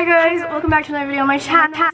Hi guys, welcome back to another video on my channel.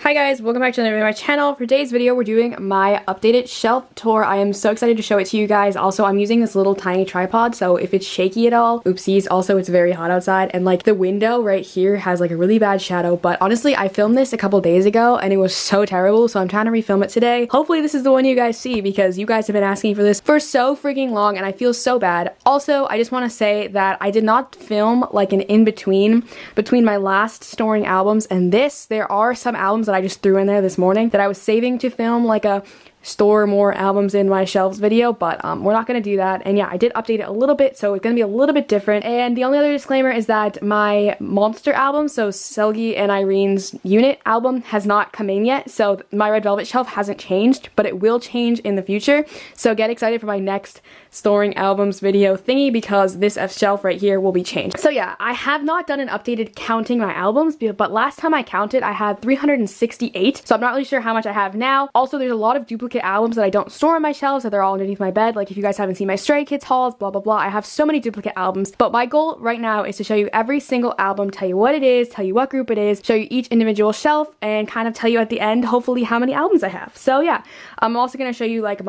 Hi guys, welcome back to another video on my channel. For today's video, we're doing my updated shelf tour. I am so excited to show it to you guys. Also, I'm using this little tiny tripod, so if it's shaky at all, oopsies. Also, it's very hot outside, and like the window right here has like a really bad shadow, but honestly, I filmed this a couple days ago and it was so terrible, so I'm trying to refilm it today. Hopefully this is the one you guys see because you guys have been asking for this for so freaking long and I feel so bad. Also, I just want to say that I did not film like an in-between between my last storing albums and this. There are some albums that I just threw in there this morning that I was saving to film like a store more albums in my shelves video, but we're not gonna do that. And yeah, I did update it a little bit, so it's gonna be a little bit different. And the only other disclaimer is that my monster album, so Selgi and Irene's Unit album, has not come in yet, so my Red Velvet shelf hasn't changed, but it will change in the future. So get excited for my next storing albums video thingy because this shelf right here will be changed. So yeah, I have not done an updated counting my albums, but last time I counted I had 368, so I'm not really sure how much I have now. Also, there's a lot of duplicate albums that I don't store on my shelves, that they're all underneath my bed. Like if you guys haven't seen my Stray Kids hauls, blah blah blah, I have so many duplicate albums, but my goal right now is to show you every single album, tell you what it is, tell you what group it is, show you each individual shelf, and kind of tell you at the end hopefully how many albums I have. So yeah, I'm also going to show you like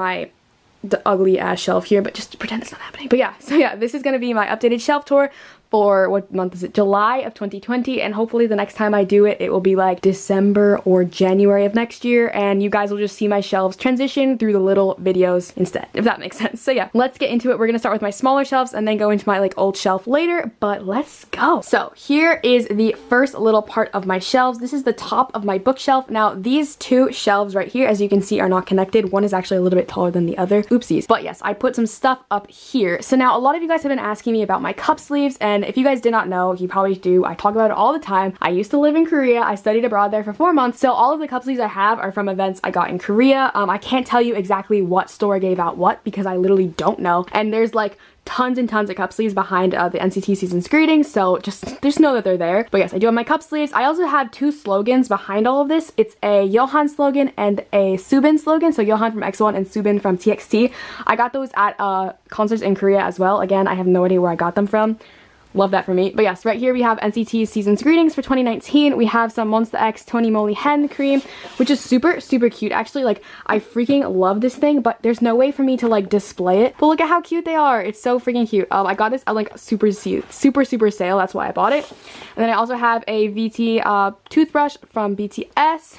the ugly ass shelf here, but just pretend it's not happening. But yeah, so yeah, this is gonna be my updated shelf tour for, what month is it? July of 2020, and hopefully the next time I do it, it will be like December or January of next year, and you guys will just see my shelves transition through the little videos instead, if that makes sense. So yeah, let's get into it. We're gonna start with my smaller shelves and then go into my like old shelf later, but let's go. So here is the first little part of my shelves. This is the top of my bookshelf. Now these two shelves right here, as you can see, are not connected. One is actually a little bit taller than the other. Oopsies. But yes, I put some stuff up here. So now a lot of you guys have been asking me about my cup sleeves, and if you guys did not know, you probably do, I talk about it all the time. I used to live in Korea. I studied abroad there for 4 months, so all of the cup sleeves I have are from events I got in Korea. I can't tell you exactly what store gave out what because I literally don't know, and there's like tons and tons of cup sleeves behind the NCT Season's Greetings, so just know that they're there. But yes, I do have my cup sleeves. I also have two slogans behind all of this. It's a Yohan slogan and a Subin slogan, so Yohan from X1 and Subin from TXT. I got those at concerts in Korea as well. Again, I have no idea where I got them from. Love that for me. But yes, right here we have NCT's Season's Greetings for 2019. We have some Monster X Tony Moly hand cream, which is super cute. Actually, like, I freaking love this thing, but there's no way for me to like display it. But look at how cute they are. It's so freaking cute. I got this at like super sale. That's why I bought it. And then I also have a VT toothbrush from BTS.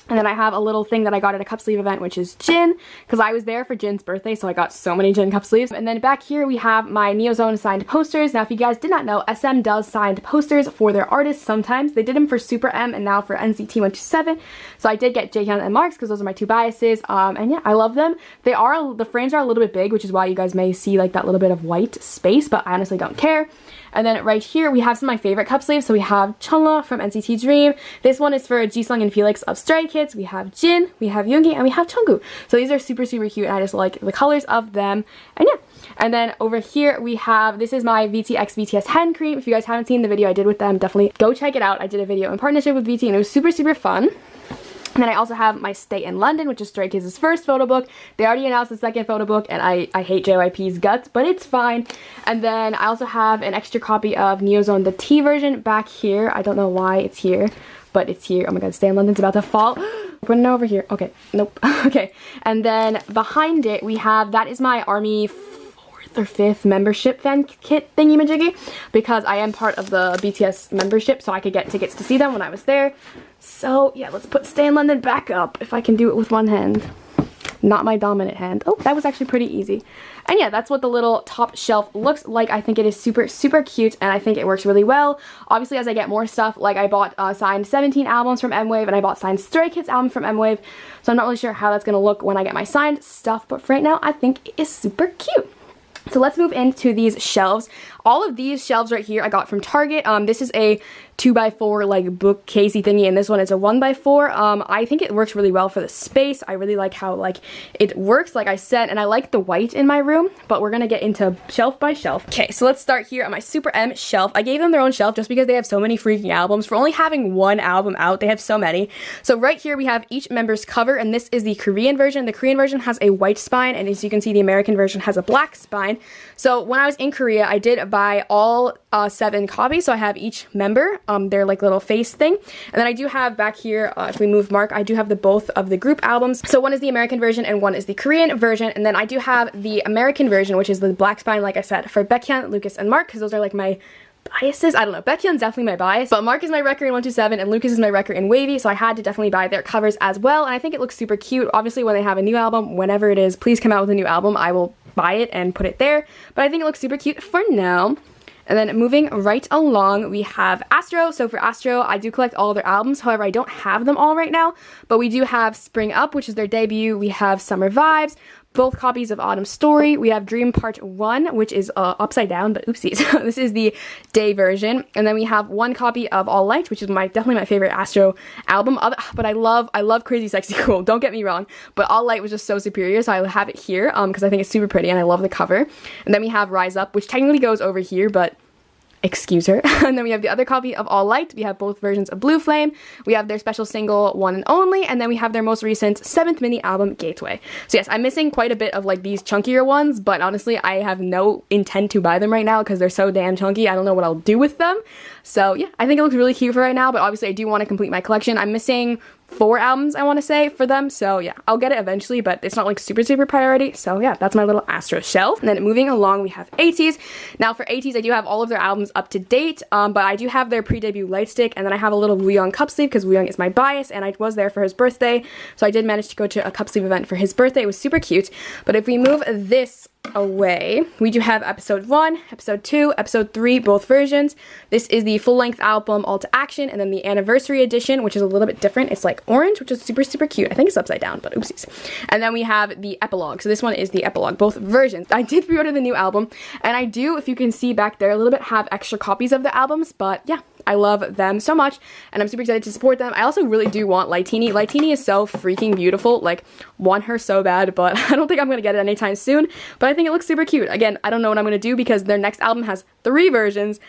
And then I have a little thing that I got at a cup sleeve event, which is Jin, because I was there for Jin's birthday, so I got so many Jin cup sleeves. And then back here we have my Neozone signed posters. Now if you guys did not know, SM does signed posters for their artists sometimes. They did them for Super M and now for NCT 127. So I did get Jaehyun and Marks because those are my two biases. And yeah, I love them. The frames are a little bit big, which is why you guys may see like that little bit of white space, but I honestly don't care. And then right here we have some of my favorite cup sleeves. So we have Chunla from NCT Dream. This one is for Jisung and Felix of Stray Kids. We have Jin, we have Yoongi, and we have Jungkook. So these are super cute, and I just like the colors of them. And yeah. And then over here we have, this is my VT x BTS hand cream. If you guys haven't seen the video I did with them, definitely go check it out. I did a video in partnership with VT and it was super fun. And then I also have my Stay in London, which is Stray Kids' first photo book. They already announced the second photo book, and I hate JYP's guts, but it's fine. And then I also have an extra copy of Neozone, the T version, back here. I don't know why it's here, but it's here. Oh my god, Stay in London's about to fall. Putting it over here. Okay, nope. Okay. And then behind it, we have, that is my ARMY 4th or 5th membership fan kit thingy-majiggy, because I am part of the BTS membership, so I could get tickets to see them when I was there. So yeah, let's put Stay in London back up, if I can do it with one hand. Not my dominant hand. Oh, that was actually pretty easy. And yeah, that's what the little top shelf looks like. I think it is super cute, and I think it works really well. Obviously, as I get more stuff, like I bought signed 17 albums from M-Wave, and I bought signed Stray Kids album from M-Wave, so I'm not really sure how that's gonna look when I get my signed stuff, but for right now, I think it is super cute. So let's move into these shelves. All of these shelves right here I got from Target. This is a 2x4 like bookcasey thingy, and this one is a 1x4. I think it works really well for the space. I really like how like it works, like I said, and I like the white in my room, but we're gonna get into shelf by shelf. Okay, so let's start here on my Super M shelf. I gave them their own shelf just because they have so many freaking albums. For only having one album out, they have so many. So right here we have each member's cover, and this is the Korean version. The Korean version has a white spine, and as you can see, the American version has a black spine. So when I was in Korea, I did buy all 7 copies, so I have each member, their like little face thing. And then I do have back here, if we move Mark, I do have the both of the group albums. So one is the American version and one is the Korean version. And then I do have the American version, which is the black spine, like I said, for Baekhyun, Lucas, and Mark, because those are like my biases. I don't know. Baekhyun's definitely my bias, but Mark is my wrecker in 127 and Lucas is my wrecker in Wavy, so I had to definitely buy their covers as well. And I think it looks super cute. Obviously, when they have a new album, whenever it is, please come out with a new album, I will buy it and put it there. But I think it looks super cute for now. And then moving right along, we have Astro. So for Astro, I do collect all of their albums. However, I don't have them all right now, but we do have Spring Up, which is their debut. We have Summer Vibes, both copies of Autumn Story. We have Dream Part 1, which is upside down, but oopsies. This is the day version. And then we have 1 copy of All Light, which is definitely my favorite Astro album. But I love Crazy Sexy Cool, don't get me wrong. But All Light was just so superior, so I have it here because I think it's super pretty and I love the cover. And then we have Rise Up, which technically goes over here, but excuse her. And then we have the other copy of All Light. We have both versions of Blue Flame. We have their special single, One and Only, and then we have their most recent 7th mini album, Gateway. So yes, I'm missing quite a bit of like these chunkier ones, but honestly, I have no intent to buy them right now because they're so damn chunky. I don't know what I'll do with them. So yeah, I think it looks really cute for right now, but obviously I do want to complete my collection. I'm missing 4 albums, I want to say, for them, so yeah, I'll get it eventually, but it's not like super priority. So yeah, that's my little Astro shelf. And then moving along, we have ATEEZ. Now for ATEEZ, I do have all of their albums up to date, but I do have their pre-debut light stick, and then I have a little Wooyoung cup sleeve because Wooyoung is my bias, and I was there for his birthday, so I did manage to go to a cup sleeve event for his birthday. It was super cute. But if we move this away, we do have episode 1, episode 2, episode 3, both versions. This is the full-length album All to Action, and then the anniversary edition, which is a little bit different. It's like orange, which is super cute. I think it's upside down, but oopsies. And then we have the epilogue. So this one is the epilogue, both versions. I did pre-order the new album, and I do, if you can see back there a little bit, have extra copies of the albums, but yeah, I love them so much, and I'm super excited to support them. I also really do want Lightini. Lightini is so freaking beautiful. Like, want her so bad, but I don't think I'm gonna get it anytime soon. But I think it looks super cute. Again, I don't know what I'm gonna do because their next album has 3 versions.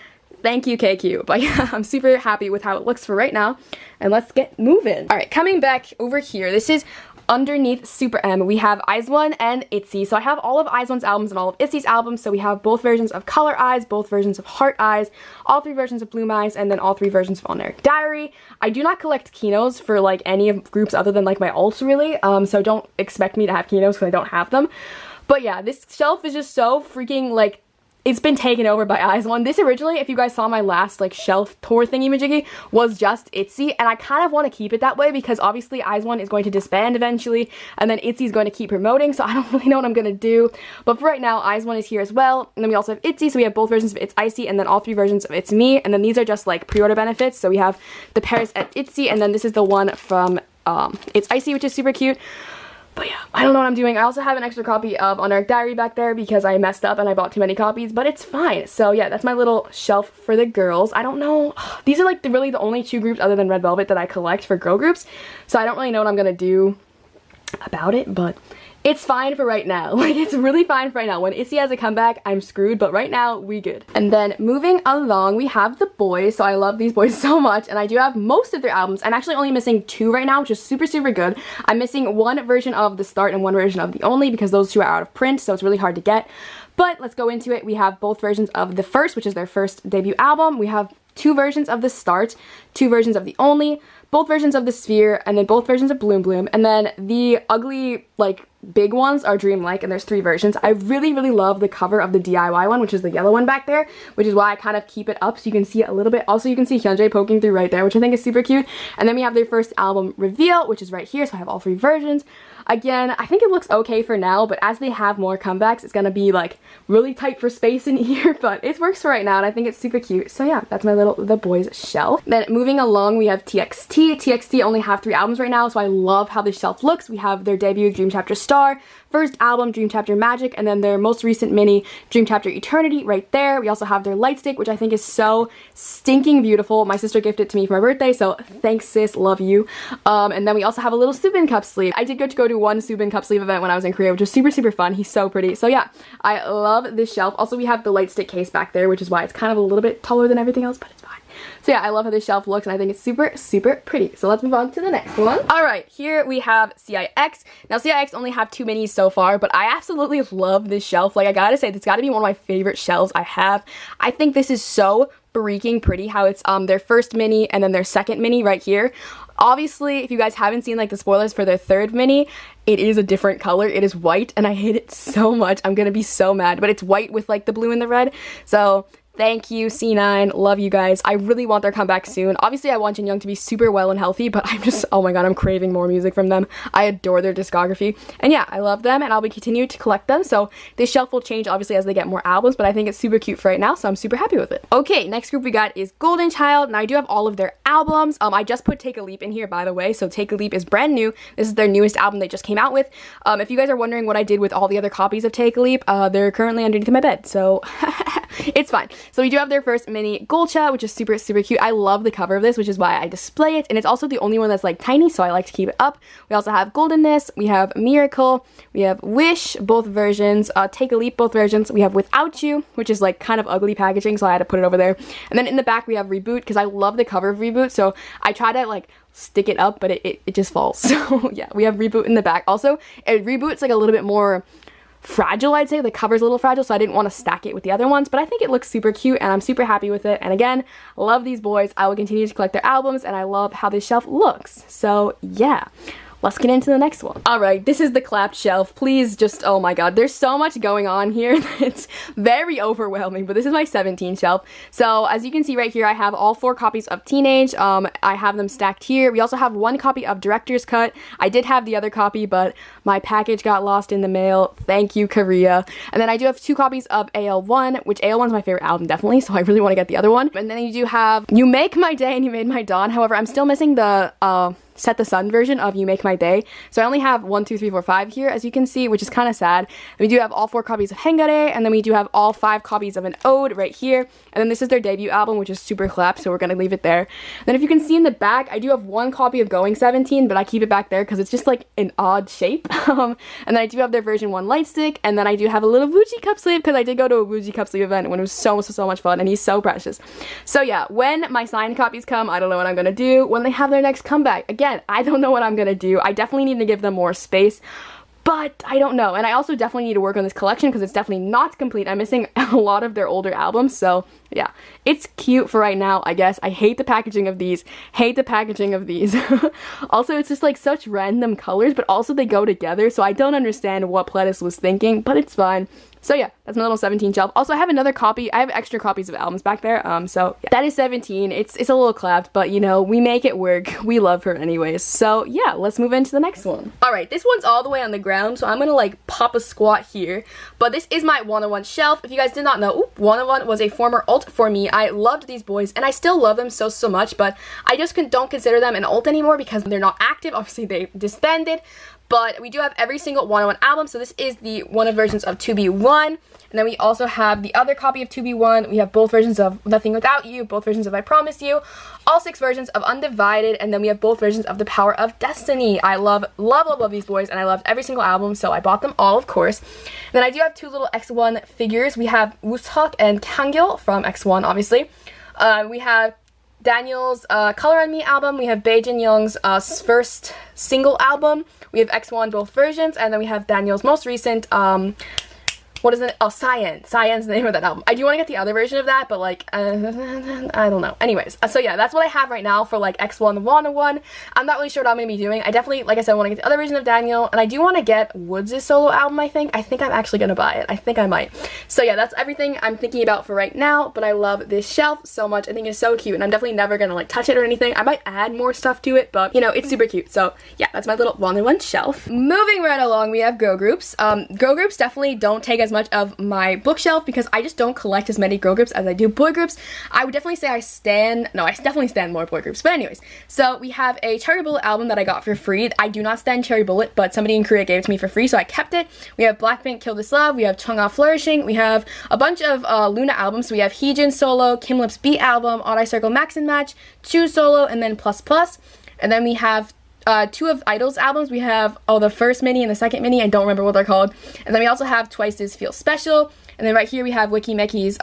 Thank you, KQ. But yeah, I'm super happy with how it looks for right now. And let's get moving. All right, coming back over here. This is underneath Super M. We have IZ*ONE and ITZY. So I have all of IZ*ONE's albums and all of ITZY's albums. So we have both versions of Color Eyes, both versions of Heart Eyes, all 3 versions of Bloom Eyes, and then all 3 versions of On Eric Diary. I do not collect Kinos for like any of groups other than like my alts really. So don't expect me to have Kinos because I don't have them. But yeah, this shelf is just so freaking like, it's been taken over by IZ*ONE. This originally, if you guys saw my last like shelf tour thingy-majiggy, was just ITZY, and I kind of want to keep it that way because obviously IZ*ONE is going to disband eventually, and then ITZY is going to keep promoting, so I don't really know what I'm going to do. But for right now, IZ*ONE is here as well, and then we also have ITZY, so we have both versions of It's Icy, and then all 3 versions of It's Me, and then these are just like pre-order benefits, so we have the Paris at ITZY, and then this is the one from It's Icy, which is super cute. But yeah, I don't know what I'm doing. I also have an extra copy of On Eric Diary back there because I messed up and I bought too many copies, but it's fine. So yeah, that's my little shelf for the girls. I don't know. These are like really the only 2 groups other than Red Velvet that I collect for girl groups. So I don't really know what I'm gonna do about it, but it's fine for right now. Like, it's really fine for right now. When ITZY has a comeback, I'm screwed, but right now, we good. And then moving along, we have the boys. So I love these boys so much, and I do have most of their albums. I'm actually only missing 2 right now, which is super good. I'm missing 1 version of The Start and 1 version of The Only because those 2 are out of print, so it's really hard to get. But let's go into it. We have both versions of The First, which is their first debut album. We have 2 versions of The Start, 2 versions of The Only, both versions of The Sphere, and then both versions of Bloom Bloom. And then the ugly, like, big ones are Dreamlike, and there's 3 versions. I really love the cover of the DIY one, which is the yellow one back there, which is why I kind of keep it up so you can see it a little bit. Also, you can see Hyunjae poking through right there, which I think is super cute. And then we have their first album, Reveal, which is right here, so I have all 3 versions. Again, I think it looks okay for now, but as they have more comebacks, it's gonna be like really tight for space in here, but it works for right now, and I think it's super cute. So yeah, that's my little The Boys shelf. Then moving along, we have TXT. TXT only have 3 albums right now, so I love how this shelf looks. We have their debut, Dream Chapter Star, first album, Dream Chapter Magic, and then their most recent mini, Dream Chapter Eternity, right there. We also have their light stick, which I think is so stinking beautiful. My sister gifted it to me for my birthday, so thanks sis, love you. And then we also have a little Subin cup sleeve. I did get to go to one Subin cup sleeve event when I was in Korea, which was super fun. He's so pretty. So yeah, I love this shelf. Also, we have the light stick case back there, which is why it's kind of a little bit taller than everything else, but it's fine. So yeah, I love how this shelf looks, and I think it's super, super pretty. So let's move on to the next one. Alright, here we have CIX. Now CIX only have 2 minis so far, but I absolutely love this shelf. Like, I gotta say, this gotta be one of my favorite shelves I have. I think this is so freaking pretty how it's their first mini and then their second mini right here. Obviously, if you guys haven't seen like the spoilers for their third mini, it is a different color. It is white, and I hate it so much. I'm gonna be so mad, but it's white with like the blue and the red. So thank you, C9. Love you guys. I really want their comeback soon. Obviously, I want Jin Young to be super well and healthy, but I'm just, oh my god, I'm craving more music from them. I adore their discography. And yeah, I love them, and I'll be continuing to collect them. So this shelf will change, obviously, as they get more albums, but I think it's super cute for right now, so I'm super happy with it. Okay, next group we got is Golden Child. Now, I do have all of their albums. I just put Take a Leap in here, by the way. So Take a Leap is brand new. This is their newest album they just came out with. If you guys are wondering what I did with all the other copies of Take a Leap, they're currently underneath my bed, so it's fine. So we do have their first mini Golcha, which is super, super cute. I love the cover of this, which is why I display it, and it's also the only one that's like tiny, so I like to keep it up. We also have Goldenness, we have Miracle, we have Wish, both versions, Take a Leap, both versions. We have Without You, which is like kind of ugly packaging, so I had to put it over there. And then in the back we have Reboot, because I love the cover of Reboot, so I try to like stick it up, but it just falls. So yeah, we have Reboot in the back. Also, Reboot's like a little bit more fragile, I'd say. The cover's a little fragile, so I didn't want to stack it with the other ones, but I think it looks super cute, and I'm super happy with it. And again, love these boys. I will continue to collect their albums, and I love how this shelf looks. So yeah, let's get into the next one. Alright, this is the clapped shelf. Please just, oh my god, there's so much going on here. It's very overwhelming, but this is my 17 shelf. So as you can see right here, I have all 4 copies of Teenage. I have them stacked here. We also have 1 copy of Director's Cut. I did have the other copy, but my package got lost in the mail. Thank you, Korea. And then I do have 2 copies of AL1, which AL1 is my favorite album, definitely, so I really want to get the other one. And then you do have You Make My Day and You Made My Dawn. However, I'm still missing the Set the Sun version of You Make My Day. So I only have 1, 2, 3, 4, 5 here, as you can see, which is kind of sad. We do have all 4 copies of Hengare, and then we do have all 5 copies of an Ode right here. And then this is their debut album, which is super clap, so we're gonna leave it there. Then if you can see in the back, I do have 1 copy of Going 17, but I keep it back there because it's just like an odd shape. And then I do have their version 1 light stick, and then I do have a little Wooji cup sleeve because I did go to a Wooji cup sleeve event when it was so much fun, and he's so precious. So yeah, when my signed copies come, I don't know what I'm gonna do. When they have their next comeback, again, I don't know what I'm gonna do. I definitely need to give them more space, but I don't know. And I also definitely need to work on this collection because it's definitely not complete. I'm missing a lot of their older albums, so yeah, it's cute for right now, I guess. I hate the packaging of these. Hate the packaging of these. Also, it's just like such random colors, but also they go together, so I don't understand what Pledis was thinking, but it's fine. So yeah, that's my little 17 shelf. Also, I have another copy. I have extra copies of albums back there. So yeah, that is 17. It's a little clapped, but you know, we make it work. We love her anyways. So yeah, let's move into the next one. All right, this one's all the way on the ground, so I'm gonna like pop a squat here. But this is my 101 shelf. If you guys did not know, 101 was a former alt for me. I loved these boys, and I still love them so much, but I just don't consider them an alt anymore because they're not active. Obviously, they disbanded. But we do have every single 101 album, so this is the one of versions of 2B1, and then we also have the other copy of 2B1. We have both versions of Nothing Without You, both versions of I Promise You, all 6 versions of Undivided, and then we have both versions of The Power of Destiny. I love these boys, and I loved every single album, so I bought them all, of course. And then I do have 2 little X1 figures. We have Woosuk and Kangil from X1, obviously. We have Daniel's Color on Me album. We have Bae-jin Young's first single album. We have X1 both versions, and then we have Daniel's most recent, what is it? Oh, Cyan. Cyan's the name of that album. I do want to get the other version of that, but like, I don't know. Anyways, so yeah, that's what I have right now for like X1 101. I'm not really sure what I'm going to be doing. I definitely, like I said, want to get the other version of Daniel, and I do want to get Woods' solo album, I think. I think I'm actually going to buy it. I think I might. So yeah, that's everything I'm thinking about for right now, but I love this shelf so much. I think it's so cute, and I'm definitely never going to like touch it or anything. I might add more stuff to it, but you know, it's super cute. So yeah, that's my little 101 shelf. Moving right along, we have girl groups. Girl groups definitely don't take as much of my bookshelf because I just don't collect as many girl groups as I do boy groups. I would definitely say I definitely stand more boy groups. But anyways, so we have a Cherry Bullet album that I got for free. I do not stand Cherry Bullet, but somebody in Korea gave it to me for free, so I kept it. We have Blackpink Kill This Love, we have Chungha Flourishing, we have a bunch of Luna albums. So we have Heejin solo, Kim Lip's Beat album, Odd Eye Circle Max and Match, Chu solo, and then Plus Plus. And then we have 2 of Idol's albums. We have the first mini and the second mini. I don't remember what they're called. And then we also have Twice's Feel Special. And then right here we have Wiki Meki's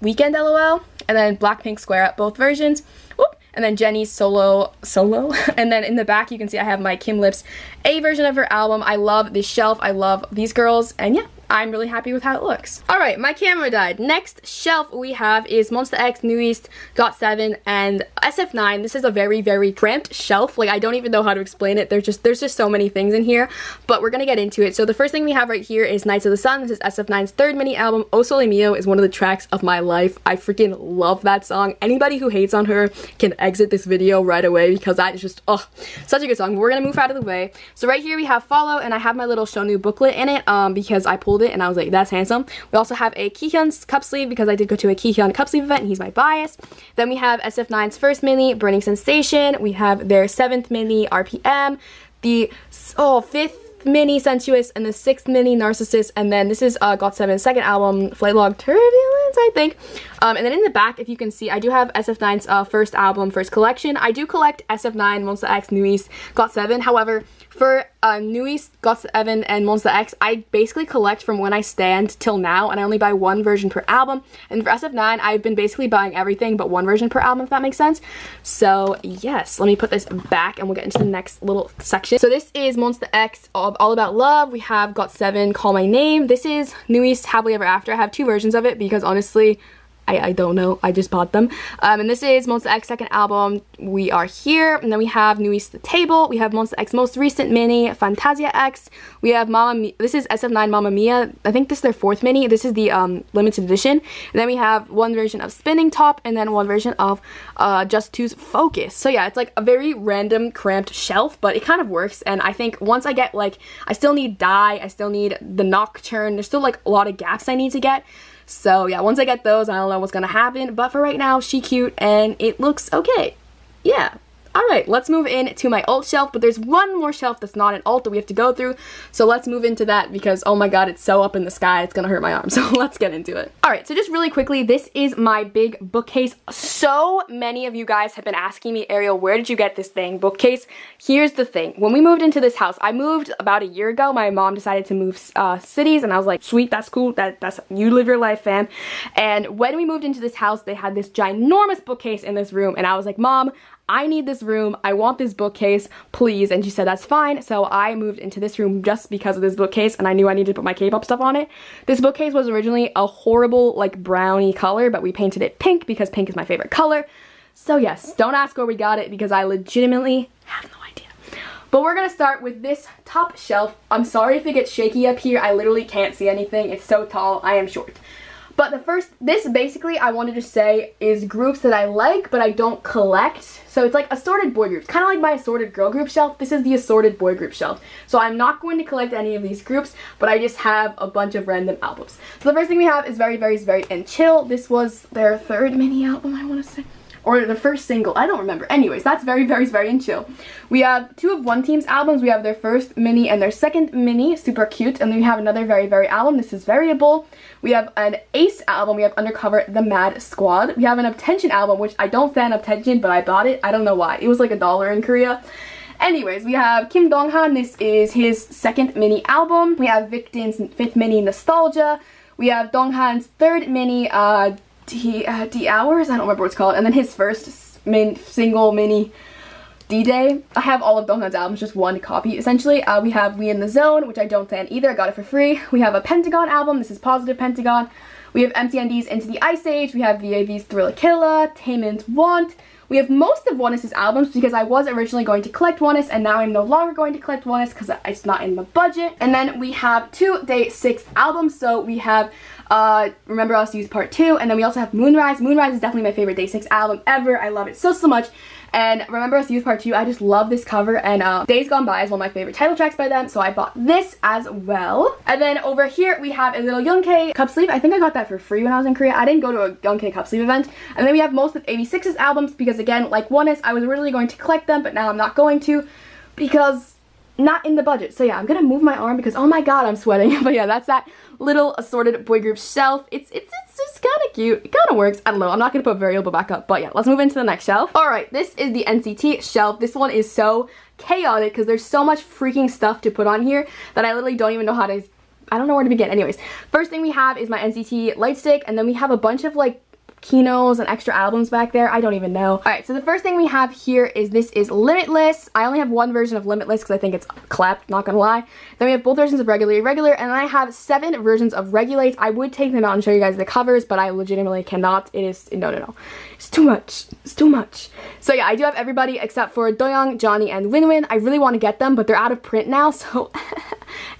Weekend LOL. and then Blackpink Square Up, both versions. Whoop. And then Jennie's solo. And then in the back you can see I have my Kim Lips A version of her album. I love this shelf. I love these girls. And yeah, I'm really happy with how it looks. Alright, my camera died. Next shelf we have is Monsta X, NU'EST, GOT7, and SF9. This is a very, very cramped shelf. Like, I don't even know how to explain it. There's just so many things in here, but we're gonna get into it. So the first thing we have right here is Nights of the Sun. This is SF9's third mini album. O Sole Mio is one of the tracks of my life. I freaking love that song. Anybody who hates on her can exit this video right away because that is just, oh, such a good song. We're gonna move out of the way. So right here we have Follow, and I have my little Shonu booklet in it because I pulled it and I was like, that's handsome. We also have a Kihyun's cup sleeve because I did go to a Kihyun cup sleeve event and he's my bias. Then we have SF9's first mini, Burning Sensation. We have their 7th mini, RPM. The fifth mini, Sensuous, and the 6th mini, Narcissist. And then this is GOT7's second album, Flight Log Turbulence, I think. And then in the back, if you can see, I do have SF9's first album, first collection. I do collect SF9, Monsta X, NU'EST, GOT7. However, for NU'EST, GOT7, and Monsta X, I basically collect from when I stand till now, and I only buy one version per album. And for SF9, I've been basically buying everything but one version per album, if that makes sense. So yes, let me put this back and we'll get into the next little section. So this is Monsta X, All About Love. We have GOT7, Call My Name. This is NU'EST, Happily Ever After. I have two versions of it because honestly, I don't know, I just bought them. And this is Monsta X second album, We Are Here. And then we have NU'EST The Table. We have Monsta X most recent mini, Fantasia X. We have this is SF9 Mamma Mia. I think this is their fourth mini. This is the limited edition. And then we have one version of Spinning Top and then one version of Just Two's Focus. So yeah, it's like a very random cramped shelf, but it kind of works. And I think once I get like, I still need Die, I still need the Nocturne. There's still like a lot of gaps I need to get. So yeah, once I get those, I don't know what's gonna happen, but for right now, she cute and it looks okay. Yeah. Alright, let's move into my alt shelf, but there's one more shelf that's not an alt that we have to go through, so let's move into that because, oh my god, it's so up in the sky, it's gonna hurt my arm, so let's get into it. Alright, so just really quickly, this is my big bookcase. So many of you guys have been asking me, Ariel, where did you get this thing, bookcase? Here's the thing, when we moved into this house, I moved about a year ago, my mom decided to move cities, and I was like, sweet, that's cool, that's, you live your life, fam. And when we moved into this house, they had this ginormous bookcase in this room, and I was like, Mom, I need this room, I want this bookcase, please. And she said that's fine, so I moved into this room just because of this bookcase, and I knew I needed to put my K-pop stuff on it. This bookcase was originally a horrible like brownie color, but we painted it pink because pink is my favorite color. So yes, don't ask where we got it because I legitimately have no idea. But we're gonna start with this top shelf. I'm sorry if it gets shaky up here, I literally can't see anything, it's so tall, I am short. But this basically I wanted to say is groups that I like but I don't collect. So it's like assorted boy groups, kind of like my assorted girl group shelf. This is the assorted boy group shelf. So I'm not going to collect any of these groups, but I just have a bunch of random albums. So the first thing we have is Very, Very, Very and Chill. This was their third mini album, I want to say. Or the first single, I don't remember. Anyways, that's Very, Very, Very and Chill. We have two of One Team's albums. We have their first mini and their second mini, super cute. And then we have another Very, Very album. This is Variable. We have an Ace album. We have Undercover, The Mad Squad. We have an Obtention album, which I don't fan Obtention, but I bought it. I don't know why. It was like $1 in Korea. Anyways, we have Kim Donghan. This is his second mini album. We have Victin's fifth mini, Nostalgia. We have Donghan's third mini, D Hours, I don't remember what it's called, and then his first single mini, D-Day. I have all of Donghan's albums, just one copy essentially. We have We in the Zone, which I don't fan either, I got it for free. We have a Pentagon album, this is Positive Pentagon. We have MCND's Into the Ice Age, we have VAV's Thriller Killa, Taemin's Want. We have most of Onus's albums because I was originally going to collect Onus and now I'm no longer going to collect Onus because it's not in the budget. And then we have two Day 6 albums, so we have Remember Us Youth Part 2, and then we also have Moonrise. Moonrise is definitely my favorite Day 6 album ever. I love it so much. And Remember Us Youth Part 2, I just love this cover, and Days Gone By is one of my favorite title tracks by them, so I bought this as well. And then over here we have a little Younghae cup sleeve. I think I got that for free when I was in Korea. I didn't go to a Younghae cup sleeve event. And then we have most of AB6IX's albums because again, like Onus, I was originally going to collect them, but now I'm not going to because not in the budget. So yeah, I'm gonna move my arm because oh my god, I'm sweating. But yeah, that's that little assorted boy group shelf. It's just kind of cute. It kind of works. I don't know. I'm not gonna put Variable back up, but yeah, let's move into the next shelf. All right, this is the NCT shelf. This one is so chaotic because there's so much freaking stuff to put on here that I literally don't even know how to. I don't know where to begin. Anyways, first thing we have is my NCT light stick, and then we have a bunch of like Kinos and extra albums back there. I don't even know. Alright, so the first thing we have here is this is Limitless. I only have one version of Limitless because I think it's clapped, not gonna lie. Then we have both versions of Regulate, and then I have 7 versions of Regulate. I would take them out and show you guys the covers, but I legitimately cannot. It is, no. It's too much. It's too much. So yeah, I do have everybody except for Doyoung, Johnny, and Winwin. I really want to get them, but they're out of print now, so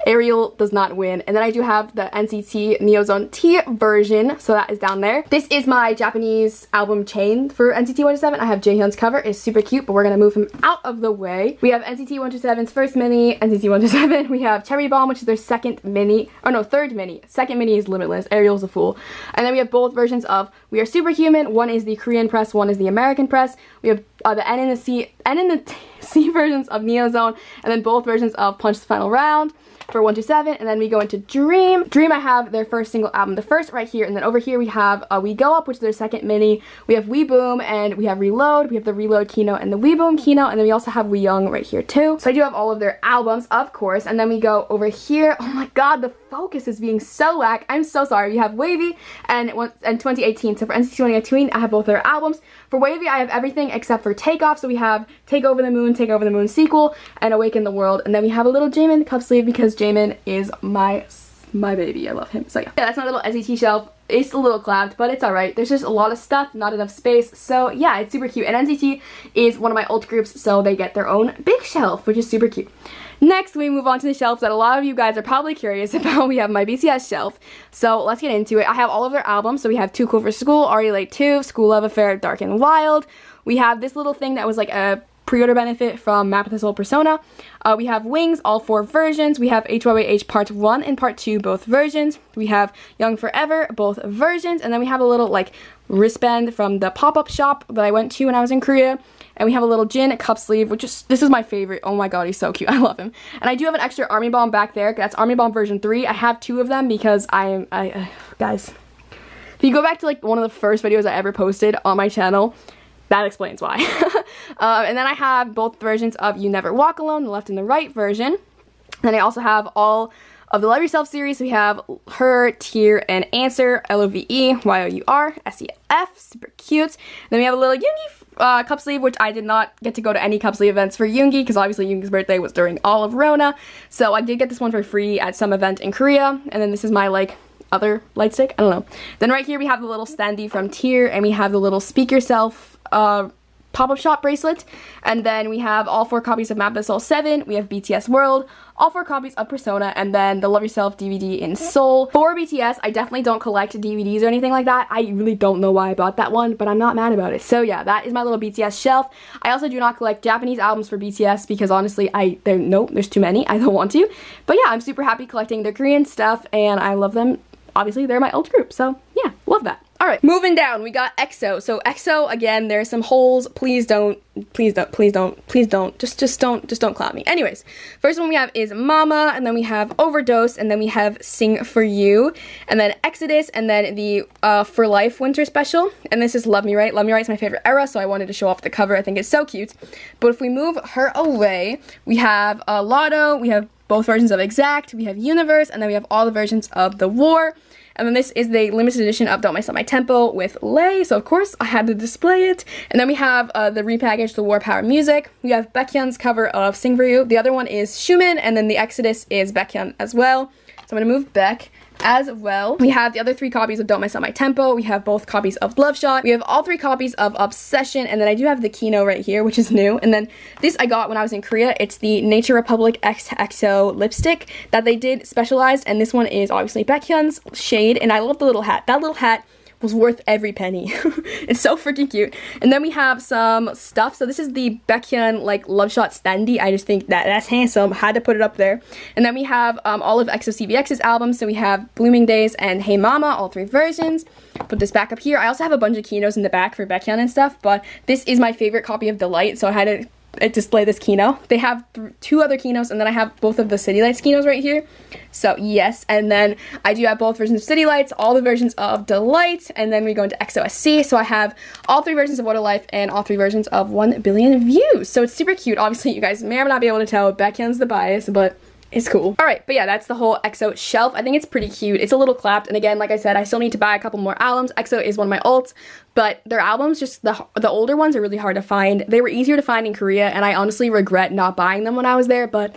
Ariel does not win. And then I do have the NCT Neozone T version, so that is down there. This is my Japanese album chain for NCT 127. I have Jaehyun's cover. It's super cute, but we're gonna move him out of the way. We have NCT 127's first mini, NCT 127. We have Cherry Bomb, which is their second mini, or no, third mini. Second mini is Limitless. Ariel's a fool. And then we have both versions of We Are Superhuman. One is the Korean press, one is the American press. We have the N and the C versions of Neozone, and then both versions of Punch the Final Round for 127, and then we go into Dream. Dream, I have their first single album, the first right here, and then over here we have We Go Up, which is their second mini. We have We Boom, and we have Reload. We have the Reload Kino and the We Boom Kino, and then we also have We Young right here too. So I do have all of their albums, of course, and then we go over here. Oh my god, the focus is being so whack. I'm so sorry. We have Wavy and 2018. So for NCT 2018, I have both their albums. For Wavy, I have everything except for Takeoff. So we have Take Over the Moon sequel, and Awaken the World, and then we have a little Jaemin cup sleeve because Jaemin is my baby. I love him. So yeah, that's my little SAT shelf. It's a little clamped, but it's alright. There's just a lot of stuff, not enough space. So yeah, it's super cute. And NCT is one of my ult groups, so they get their own big shelf, which is super cute. Next, we move on to the shelves that a lot of you guys are probably curious about. We have my BTS shelf. So let's get into it. I have all of their albums. So we have Too Cool for School, Are You Late 2, School Love Affair, Dark and Wild. We have this little thing that was like a pre-order benefit from Map of the Soul Persona. We have Wings, all 4 versions. We have HYH Part 1 and Part 2, both versions. We have Young Forever, both versions. And then we have a little like wristband from the pop-up shop that I went to when I was in Korea. And we have a little Jin cup sleeve, which is, this is my favorite. Oh my god, he's so cute. I love him. And I do have an extra Army Bomb back there. That's Army Bomb version 3. I have 2 of them because guys, if you go back to like one of the first videos I ever posted on my channel, that explains why. And then I have both versions of You Never Walk Alone, the left and the right version. Then I also have all of the Love Yourself series. We have Her, Tear, and Answer, LOVE, YOUR, SEF, super cute. And then we have a little Yoongi cup sleeve, which I did not get to go to any cup sleeve events for Yoongi because obviously Yoongi's birthday was during all of Rona. So I did get this one for free at some event in Korea. And then this is my like other light stick, I don't know. Then right here we have the little standee from Tear, and we have the little Speak Yourself pop-up shop bracelet, and then we have all 4 copies of Map of the Soul 7, we have BTS World, all 4 copies of Persona, and then the Love Yourself DVD in Seoul. For BTS, I definitely don't collect DVDs or anything like that. I really don't know why I bought that one, but I'm not mad about it. So yeah, that is my little BTS shelf. I also do not collect Japanese albums for BTS because honestly, there's too many. I don't want to. But yeah, I'm super happy collecting their Korean stuff, and I love them. Obviously, they're my ult group, so yeah, love that. Alright, moving down, we got EXO. So EXO, again, there's some holes. Please don't clown me. Anyways, first one we have is Mama, and then we have Overdose, and then we have Sing For You, and then Exodus, and then the For Life Winter Special, and this is Love Me Right. Love Me Right is my favorite era, so I wanted to show off the cover. I think it's so cute. But if we move her away, we have Lotto, we have both versions of Exact, we have Universe, and then we have all the versions of The War. And then this is the limited edition of Don't Mess Up My Tempo with Lay, so of course I had to display it. And then we have the repackaged The War Power Music. We have Baekhyun's cover of Sing For You. The other one is Shumin, and then the Exodus is Baekhyun as well. So I'm gonna move Baek as well. We have the other 3 copies of Don't Mess Up My Tempo. We have both copies of Bloodshot. We have all 3 copies of Obsession, and then I do have the Kino right here, which is new. And then this I got when I was in Korea. It's the Nature Republic X EXO lipstick that they did specialized, and this one is obviously Baekhyun's shade, and I love the little hat. That little hat was worth every penny. It's so freaking cute. And then we have some stuff. So this is the Baekhyun like Love Shot standee. I just think that's handsome. Had to put it up there. And then we have all of EXO CVX's albums. So we have Blooming Days and Hey Mama, all 3 versions. Put this back up here. I also have a bunch of Kinos in the back for Baekhyun and stuff, but this is my favorite copy of Delight, so I had to display this Kino. They have 2 other Kinos, and then I have both of the City Lights Kinos right here. So yes, and then I do have both versions of City Lights, all the versions of Delight, and then we go into EXO-SC. So I have all 3 versions of What a Life and all 3 versions of 1 billion views. So it's super cute. Obviously, you guys may or may not be able to tell Baekhyun's the bias, but It's cool. Alright, but yeah, that's the whole EXO shelf. I think it's pretty cute. It's a little clapped, and again, like I said, I still need to buy a couple more albums. EXO is one of my ults, but their albums, just the older ones, are really hard to find. They were easier to find in Korea, and I honestly regret not buying them when I was there, but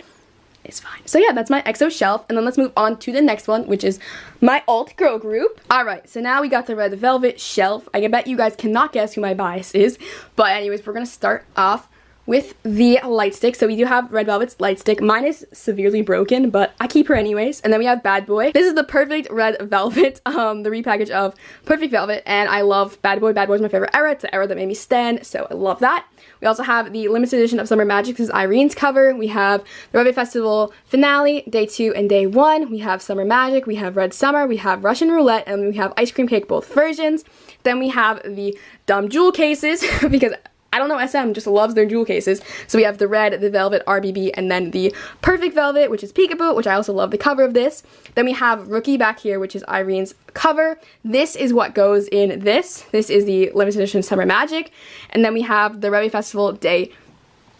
it's fine. So yeah, that's my EXO shelf, and then let's move on to the next one, which is my alt girl group. Alright, so now we got the Red Velvet shelf. I bet you guys cannot guess who my bias is, but anyways, we're gonna start off with the light stick. So we do have Red Velvet's light stick. Mine is severely broken, but I keep her anyways. And then we have Bad Boy. This is the Perfect Red Velvet, the repackage of Perfect Velvet, and I love Bad Boy. Bad Boy is my favorite era. It's the era that made me stan, so I love that. We also have the limited edition of Summer Magic. This is Irene's cover. We have the Red Festival finale, day 2 and day 1. We have Summer Magic. We have Red Summer. We have Russian Roulette, and we have Ice Cream Cake, both versions. Then we have the dumb jewel cases because I don't know, SM just loves their jewel cases. So we have the red, the velvet, RBB, and then the Perfect Velvet, which is Peekaboo, which I also love the cover of this. Then we have Rookie back here, which is Irene's cover. This is what goes in this. This is the limited edition Summer Magic. And then we have the Revy Festival day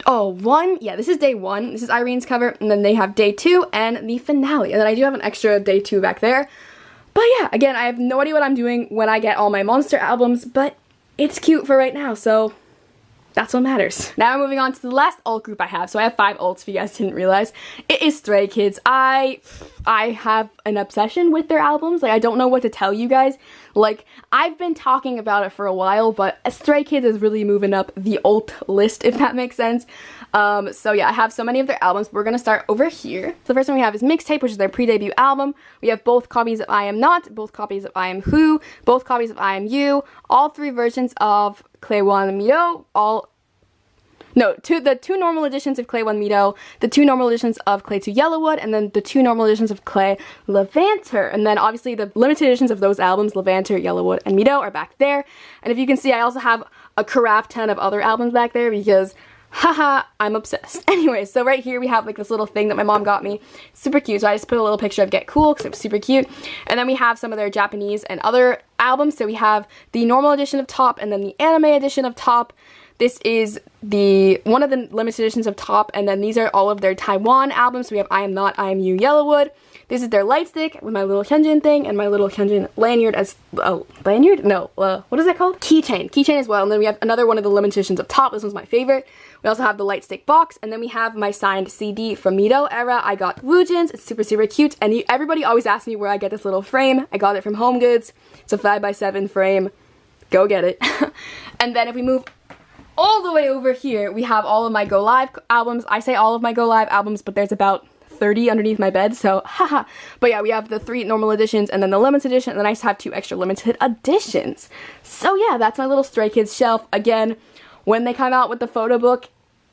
1. Yeah, this is day 1. This is Irene's cover. And then they have day 2 and the finale. And then I do have an extra day 2 back there. But yeah, again, I have no idea what I'm doing when I get all my Monster albums, but it's cute for right now, so that's what matters. Now we're moving on to the last alt group I have. So I have 5 alts, if you guys didn't realize. It is Stray Kids. I have an obsession with their albums. Like, I don't know what to tell you guys. Like, I've been talking about it for a while, but Stray Kids is really moving up the alt list, if that makes sense. So yeah, I have so many of their albums. We're gonna start over here. So the first one we have is Mixtape, which is their pre-debut album. We have both copies of I Am Not, both copies of I Am Who, both copies of I Am You, all 3 versions of Claewon Mido, the 2 normal editions of Claewon Mido, the 2 normal editions of Clay 2 Yellowwood, and then the 2 normal editions of Clay Levanter. And then obviously the limited editions of those albums, Levanter, Yellowwood, and Mido, are back there. And if you can see, I also have a crap ton of other albums back there because haha, I'm obsessed. Anyway, so right here we have like this little thing that my mom got me. Super cute. So I just put a little picture of Get Cool because it was super cute. And then we have some of their Japanese and other albums. So we have the normal edition of Top and then the anime edition of Top. This is one of the limited editions of Top, and then these are all of their Taiwan albums. So we have I Am Not, I Am You, Yellowwood. This is their light stick with my little Hyunjin thing and my little Hyunjin lanyard as lanyard? No, what is that called? Keychain as well. And then we have another one of the limited editions of Top. This one's my favorite. We also have the light stick box, and then we have my signed CD from Mido era. I got Woojin's. It's super, super cute. And everybody always asks me where I get this little frame. I got it from Home Goods. It's a 5x7 frame. Go get it. And then if we move all the way over here, we have all of my Go Live albums. I say all of my Go Live albums, but there's about 30 underneath my bed, so haha. But yeah, we have the 3 normal editions and then the limited edition, and then I just have 2 extra limited editions. So yeah, that's my little Stray Kids shelf. Again, when they come out with the photo book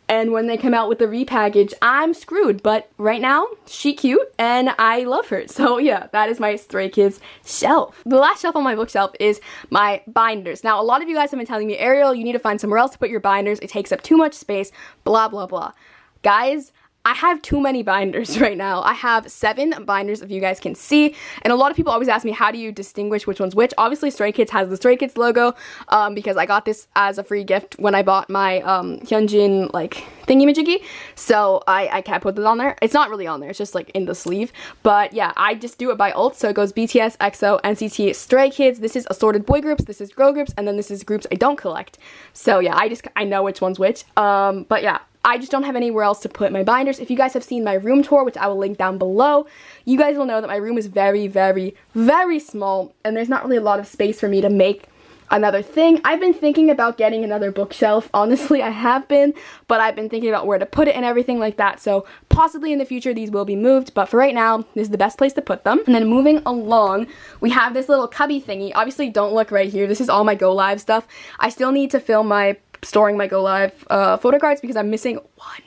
and when they come out with the repackage, I'm screwed, but right now, she cute and I love her. So yeah, that is my Stray Kids shelf. The last shelf on my bookshelf is my binders. Now, a lot of you guys have been telling me, Ariel, you need to find somewhere else to put your binders. It takes up too much space, blah, blah, blah. Guys, I have too many binders right now. I have 7 binders, if you guys can see, and a lot of people always ask me, how do you distinguish which one's which? Obviously, Stray Kids has the Stray Kids logo, because I got this as a free gift when I bought my Hyunjin, like, thingy-majiggy, so I can't put this on there. It's not really on there, it's just, like, in the sleeve, but yeah, I just do it by alt, so it goes BTS, EXO, NCT, Stray Kids. This is assorted boy groups, this is girl groups, and then this is groups I don't collect. So yeah, I know which one's which, but yeah. I just don't have anywhere else to put my binders. If you guys have seen my room tour, which I will link down below, you guys will know that my room is very, very, very small, and there's not really a lot of space for me to make another thing. I've been thinking about getting another bookshelf. Honestly, I have been, but I've been thinking about where to put it and everything like that, so possibly in the future these will be moved, but for right now, this is the best place to put them. And then moving along, we have this little cubby thingy. Obviously, don't look right here. This is all my Go Live stuff. I still need to film my storing my Go Live photo cards because I'm missing one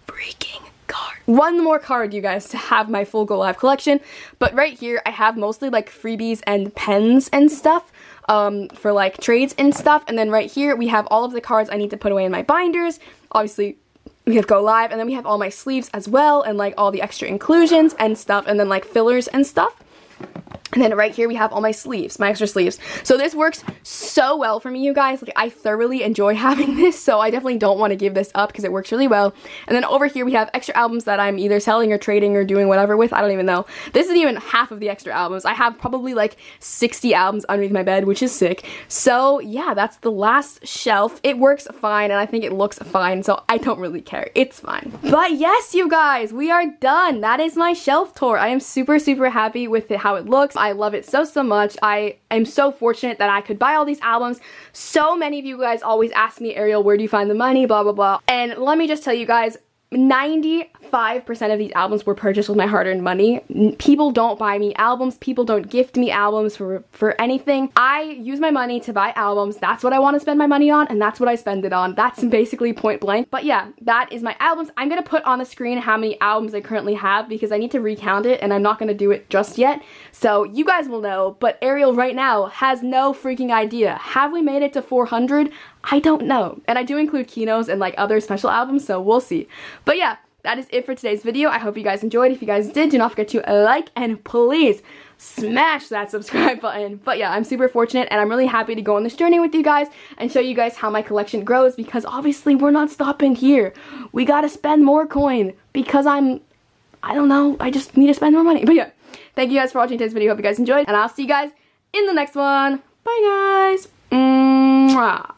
freaking card. One more card, you guys, to have my full Go Live collection. But right here, I have mostly like freebies and pens and stuff for like trades and stuff. And then right here, we have all of the cards I need to put away in my binders. Obviously, we have Go Live, and then we have all my sleeves as well, and like all the extra inclusions and stuff, and then like fillers and stuff. And then right here we have all my sleeves, my extra sleeves. So this works so well for me, you guys. Like, I thoroughly enjoy having this, so I definitely don't want to give this up because it works really well. And then over here we have extra albums that I'm either selling or trading or doing whatever with. I don't even know. This isn't even half of the extra albums. I have probably like 60 albums underneath my bed, which is sick. So yeah, that's the last shelf. It works fine, and I think it looks fine, so I don't really care. It's fine. But yes, you guys, we are done. That is my shelf tour. I am super, super happy with how it looks. I love it so, so much. I am so fortunate that I could buy all these albums. So many of you guys always ask me, Ariel, where do you find the money, blah, blah, blah. And let me just tell you guys, 95% of these albums were purchased with my hard-earned money. People don't buy me albums. People don't gift me albums for anything. I use my money to buy albums. That's what I want to spend my money on, and that's what I spend it on. That's basically point blank. But yeah, that is my albums. I'm going to put on the screen how many albums I currently have because I need to recount it, and I'm not going to do it just yet. So you guys will know, but Ariel right now has no freaking idea. Have we made it to 400? I don't know. And I do include Kino's and like other special albums, so we'll see. But yeah, that is it for today's video. I hope you guys enjoyed. If you guys did, do not forget to like and please smash that subscribe button. But yeah, I'm super fortunate and I'm really happy to go on this journey with you guys and show you guys how my collection grows, because obviously we're not stopping here. We gotta spend more coin because I don't know, I just need to spend more money. But yeah, thank you guys for watching today's video. Hope you guys enjoyed, and I'll see you guys in the next one. Bye guys. Mwah.